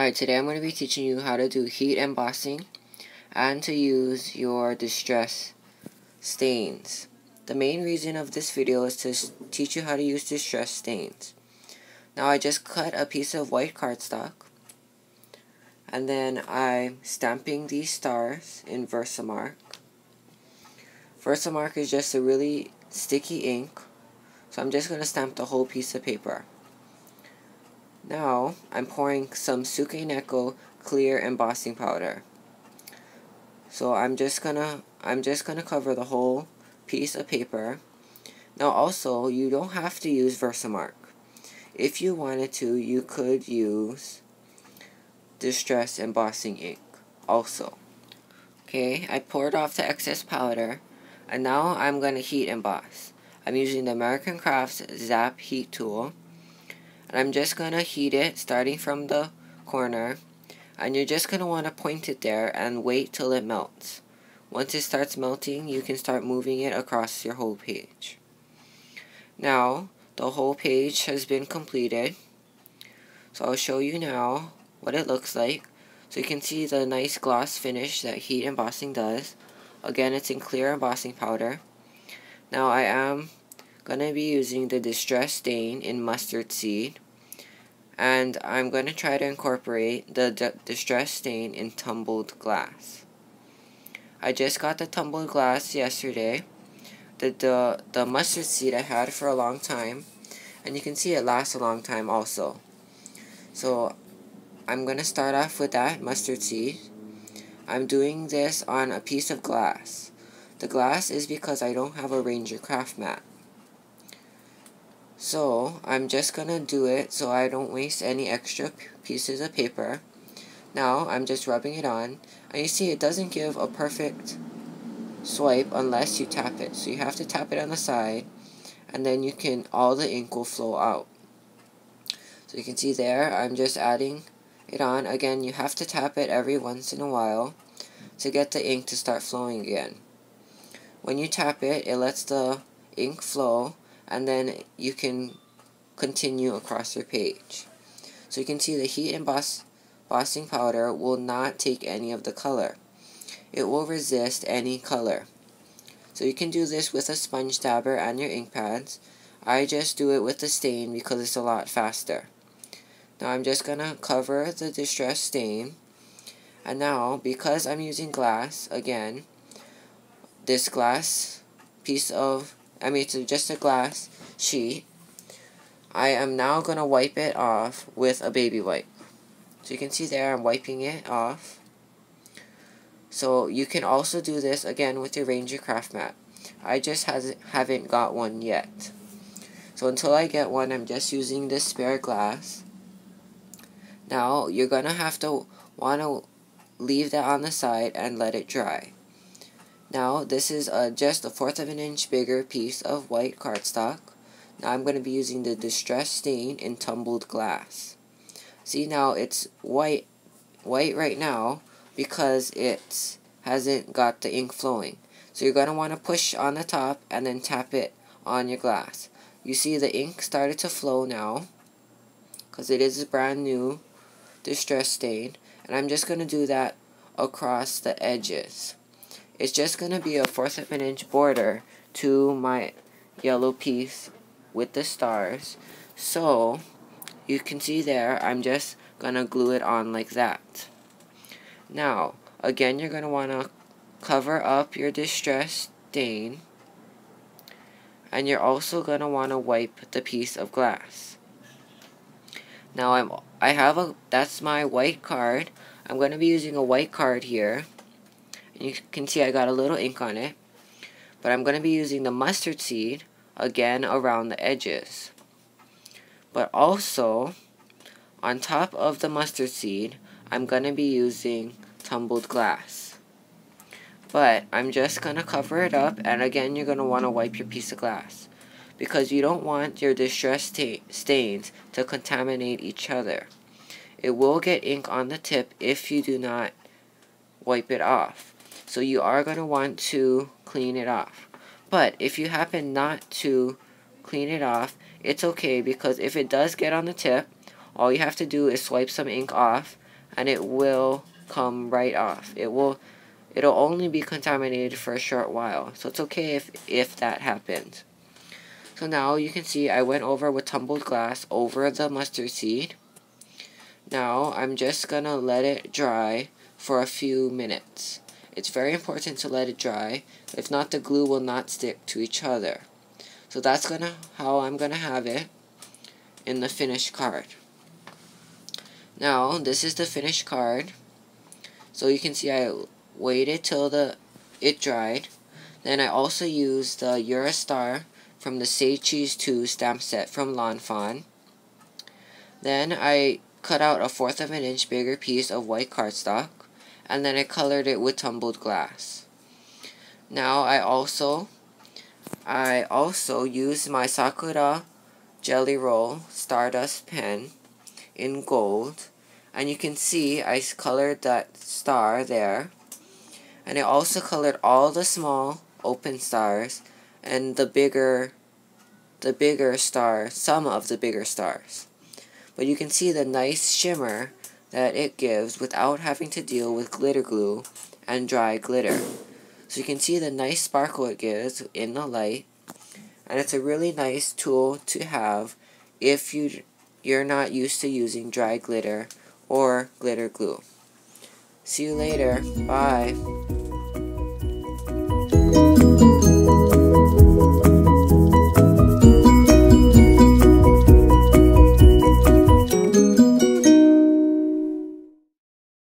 Alright, today I'm going to be teaching you how to do heat embossing and to use your distress stains. The main reason of this video is to teach you how to use distress stains. Now I just cut a piece of white cardstock and then I'm stamping these stars in Versamark. Versamark is just a really sticky ink, so I'm just going to stamp the whole piece of paper. Now, I'm pouring some Suke-Neko clear embossing powder. So I'm just gonna cover the whole piece of paper. Now also, you don't have to use Versamark. If you wanted to, you could use Distress Embossing ink also. Okay, I poured off the excess powder, and now I'm gonna heat emboss. I'm using the American Crafts Zap Heat Tool. And I'm just going to heat it starting from the corner, and you're just going to want to point it there and wait till it melts. Once it starts melting, you can start moving it across your whole page. Now, the whole page has been completed, so I'll show you now what it looks like. So you can see the nice gloss finish that heat embossing does. Again, it's in clear embossing powder. Now I am going to be using the Distress Stain in Mustard Seed, and I'm going to try to incorporate the Distress Stain in Tumbled Glass. I just got the Tumbled Glass yesterday. The Mustard Seed I had for a long time, and you can see it lasts a long time also. So I'm going to start off with that Mustard Seed. I'm doing this on a piece of glass. The glass is because I don't have a Ranger craft mat. So, I'm just gonna do it so I don't waste any extra pieces of paper. Now, I'm just rubbing it on, and you see it doesn't give a perfect swipe unless you tap it. So you have to tap it on the side, and then all the ink will flow out. So you can see there, I'm just adding it on. Again, you have to tap it every once in a while to get the ink to start flowing again. When you tap it, it lets the ink flow, and then you can continue across your page. So you can see the heat embossing powder will not take any of the color. It will resist any color. So you can do this with a sponge dabber and your ink pads. I just do it with the stain because it's a lot faster. Now I'm just going to cover the Distress Stain. And now, because I'm using glass, again, this glass piece of it's just a glass sheet, I am now going to wipe it off with a baby wipe. So you can see there I'm wiping it off. So you can also do this again with your Ranger craft mat. I just haven't got one yet. So until I get one, I'm just using this spare glass. Now you're going to want to leave that on the side and let it dry. Now, this is just a 1/4 of an inch bigger piece of white cardstock. Now, I'm going to be using the Distress Stain in Tumbled Glass. See, now it's white right now because it hasn't got the ink flowing. So you're going to want to push on the top and then tap it on your glass. You see the ink started to flow now because it is a brand new Distress Stain. And I'm just going to do that across the edges. It's just going to be a 1/4 of an inch border to my yellow piece with the stars. So, you can see there, I'm just going to glue it on like that. Now, again, you're going to want to cover up your Distress Stain. And you're also going to want to wipe the piece of glass. Now, that's my white card. I'm going to be using a white card here. You can see I got a little ink on it, but I'm going to be using the Mustard Seed again around the edges. But also, on top of the Mustard Seed, I'm going to be using Tumbled Glass. But I'm just going to cover it up, and again you're going to want to wipe your piece of glass, because you don't want your distress stains to contaminate each other. It will get ink on the tip if you do not wipe it off. So you are going to want to clean it off. But if you happen not to clean it off, it's okay, because if it does get on the tip, all you have to do is swipe some ink off and it will come right off. It'll only be contaminated for a short while, so it's okay if that happens. So now you can see I went over with tumbled glass over the mustard seed. Now I'm just gonna let it dry for a few minutes. It's very important to let it dry, if not the glue will not stick to each other. So that's how I'm gonna have it in the finished card. Now this is the finished card. So you can see I waited till it dried. Then I also used the Eurostar from the Say Cheese 2 stamp set from Lawn Fawn. Then I cut out a 1/4 of an inch bigger piece of white cardstock, and then I colored it with tumbled glass. Now I also used my Sakura Jelly Roll Stardust pen in gold, and you can see I colored that star there, and I also colored all the small open stars and the bigger star, some of the bigger stars. But you can see the nice shimmer that it gives without having to deal with glitter glue and dry glitter. So you can see the nice sparkle it gives in the light, and it's a really nice tool to have if you're not used to using dry glitter or glitter glue. See you later. Bye.